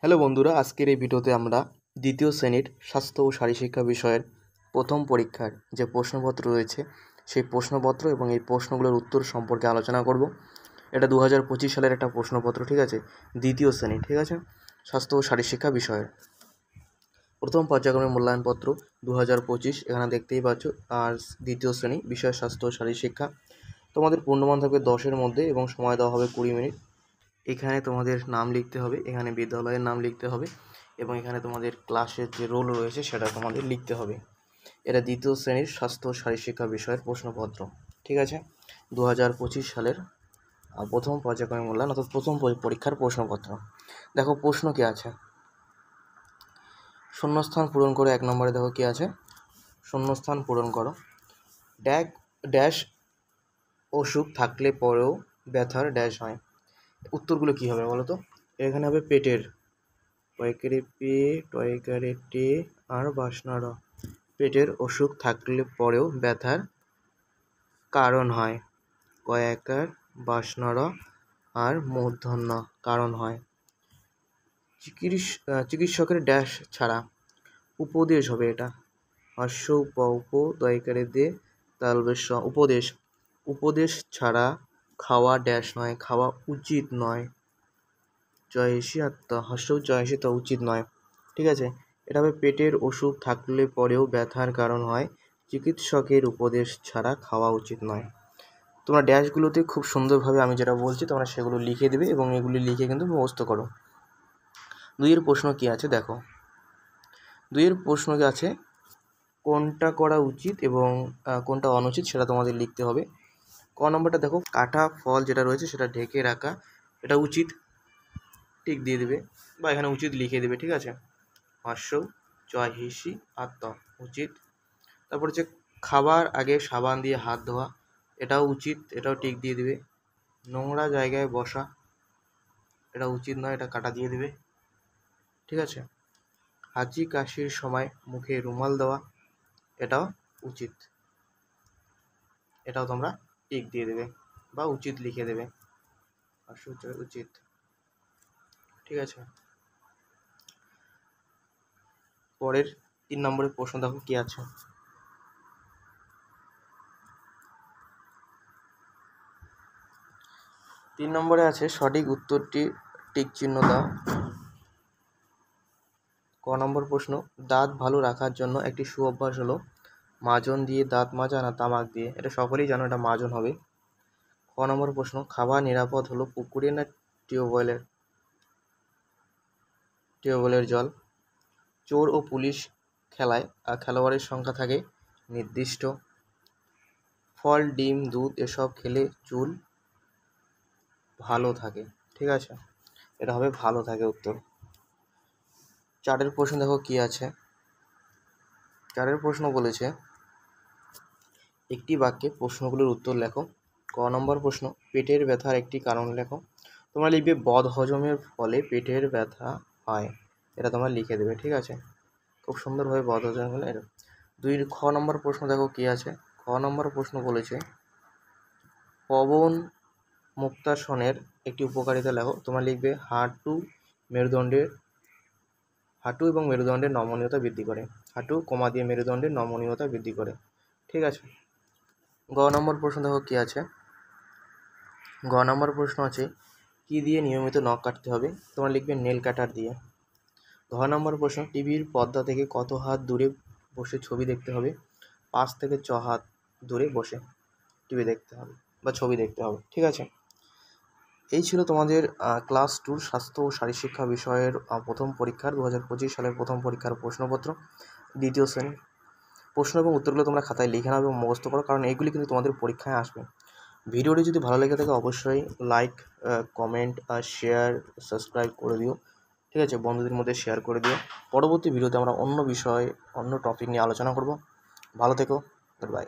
Hello বন্ধুরা, আজকের এই ভিডিওতে আমরা দ্বিতীয় শ্রেণীর স্বাস্থ্য ও শারীরশিক্ষা বিষয়ের প্রথম পরীক্ষার যে প্রশ্নপত্র রয়েছে সেই প্রশ্নপত্র এবং এই প্রশ্নগুলোর উত্তর সম্পর্কে আলোচনা করব। এটা 2025 সালের একটা প্রশ্নপত্র, ঠিক আছে, দ্বিতীয় শ্রেণী, ঠিক আছে, স্বাস্থ্য ও শারীরশিক্ষা বিষয়ের প্রথম পর্যায়ক্রমিক মূল্যায়নপত্র 2025 এখানে দেখতেই পাচ্ছ। আর দ্বিতীয় শ্রেণী বিষয় স্বাস্থ্য ও শারীরশিক্ষা। তোমাদের পূর্ণমান থাকবে 10-এর মধ্যে এবং সময় দেওয়া হবে 20 মিনিট। এখানে তোমাদের নাম লিখতে হবে, এখানে বিদ্যালয়ের নাম লিখতে হবে এবং এখানে তোমাদের ক্লাসের যে রোল রয়েছে সেটা তোমাদের লিখতে হবে। এটা দ্বিতীয় শ্রেণীর স্বাস্থ্য ও শারীরশিক্ষা বিষয়ের প্রশ্নপত্র, ঠিক আছে, 2025 সালের প্রথম পর্যায়ক্রমিক মূল্যায়ন অর্থাৎ প্রথম পরীক্ষার প্রশ্নপত্র। দেখো প্রশ্ন কি আছে, শূন্যস্থান পূরণ করে 1 নম্বরে দেখো কি আছে, শূন্যস্থান পূরণ করো। ড্যাশ অসুখ থাকলে পরেও ব্যথার ড্যাশ হয়। উত্তরগুলো কী হবে বলো তো? এখানে হবে পেটের, টয়কারে পে, টয়কারে টে আর বাসনা র। পেটের অসুখ থাকলে পরেও ব্যথার কারণ হয়, কয়াকার বাসনা র আর মূর্ধন্য কারণ হয়। চিকিৎসকের ড্যাশ ছাড়া উপদেশ হবে, এটা হর্ষ উপ দয়কারে দে তালবেশ উপদেশ। উপদেশ ছাড়া খাওয়া ড্যাশ নয়, খাওয়া উচিত নয়। জয়সী আত্মা হর্ষ জয়সী তো উচিত নয়, ঠিক আছে। এটা হবে পেটের অসুখ থাকলে পরেও ব্যথার কারণ হয়, চিকিৎসকের উপদেশ ছাড়া খাওয়া উচিত নয়। তোমরা ড্যাশগুলোতে খুব সুন্দরভাবে আমি যেটা বলছি তোমরা সেগুলো লিখে দেবে এবং এগুলি লিখে কিন্তু মুখস্থ করো। 2-এর প্রশ্ন কি আছে দেখো, 2-এর প্রশ্ন কি আছে, কোনটা করা উচিত এবং কোনটা অনুচিত সেটা তোমাদের লিখতে হবে। ক নম্বরটা দেখো, কাটা ফল যেটা রয়েছে সেটা ঢেকে রাখা, এটা উচিত, টিক দিয়ে দেবে বা এখানে উচিত লিখে দেবে, ঠিক আছে। হর্ষ জয়হিষি আত্ম উচিত। তারপর হচ্ছে খাবার আগে সাবান দিয়ে হাত ধোয়া, এটাও উচিত, এটাও টিক দিয়ে দেবে। নোংরা জায়গায় বসা, এটা উচিত নয়, এটা কাটা দিয়ে দেবে, ঠিক আছে। হাঁচি কাশির সময় মুখে রুমাল দেওয়া, এটাও উচিত, এটাও তোমরা টিক দিয়ে দেবে বা উচিত লিখে দেবে, উচিত, ঠিক আছে। পরের 3 নম্বরের প্রশ্ন দেখো কি আছে, 3 নম্বরে আছে সঠিক উত্তরটি টিক চিহ্ন দাও। ক নম্বর প্রশ্ন, দাঁত ভালো রাখার জন্য একটি সুঅভ্যাস হলো মাজন দিয়ে দাঁত মাজা না তামাক দিয়ে, এটা সকলেই জানো, এটা মাজন হবে। ক নম্বর প্রশ্ন, খাবার নিরাপদ হলো পুকুরে না টিউবওয়েলের জল। চোর ও পুলিশ খেলায় খেলোয়াড়ের সংখ্যা থাকে নির্দিষ্ট। ফল ডিম দুধ এসব খেলে চুল ভালো থাকে, ঠিক আছে, এটা হবে ভালো থাকে উত্তর। 4-এর প্রশ্ন দেখো কি আছে, 4-এর প্রশ্ন বলেছে একটি বাক্যে প্রশ্নগুলোর উত্তর লেখো। ক নম্বর প্রশ্ন, পেটের ব্যথার একটি কারণ লেখো। তোমরা লিখবে বদ হজমের ফলে পেটের ব্যথা হয়, এটা তোমরা লিখে দেবে, ঠিক আছে, খুব সুন্দরভাবে বদ হজমের ফলে। 2 খ নম্বর প্রশ্ন দেখো কি আছে, খ নম্বর প্রশ্ন বলেছে পবন মুক্তাসনের একটি উপকারিতা লেখো। তোমরা লিখবে হাঁটু এবং মেরুদণ্ডের নমনীয়তা বৃদ্ধি করে, হাঁটু কমা দিয়ে মেরুদণ্ডের নমনীয়তা বৃদ্ধি করে, ঠিক আছে। গ নম্বর প্রশ্ন দেখো কি আছে, গ নম্বর প্রশ্ন আছে কি দিয়ে নিয়মিত নখ কাটতে হবে। তোমরা লিখবে নেল কাটার দিয়ে। ঘ নম্বর প্রশ্ন, টিভির পর্দা থেকে কত হাত দূরে বসে ছবি দেখতে হবে। 5 থেকে 6 হাত দূরে বসে টিভি দেখতে হবে বা ছবি দেখতে হবে, ঠিক আছে। এই ছিল তোমাদের ক্লাস 2 স্বাস্থ্য ও শারীরশিক্ষা বিষয়ের প্রথম পরীক্ষার 2025 সালের প্রথম পরীক্ষার প্রশ্নপত্র দ্বিতীয় শ্রেণী। প্রশ্ন এবং উত্তরগুলো তোমরা খাতায় লিখে নাও এবং মুখস্থ করো, কারণ এইগুলি কিন্তু তোমাদের পরীক্ষায় আসবে। ভিডিওটি যদি ভালো লেগে থাকে অবশ্যই লাইক, কমেন্ট আর শেয়ার, সাবস্ক্রাইব করে দিও, ঠিক আছে, বন্ধুদের মধ্যে শেয়ার করে দিও। পরবর্তী ভিডিওতে আমরা অন্য বিষয়, অন্য টপিক নিয়ে আলোচনা করব। ভালো থেকো, বাই।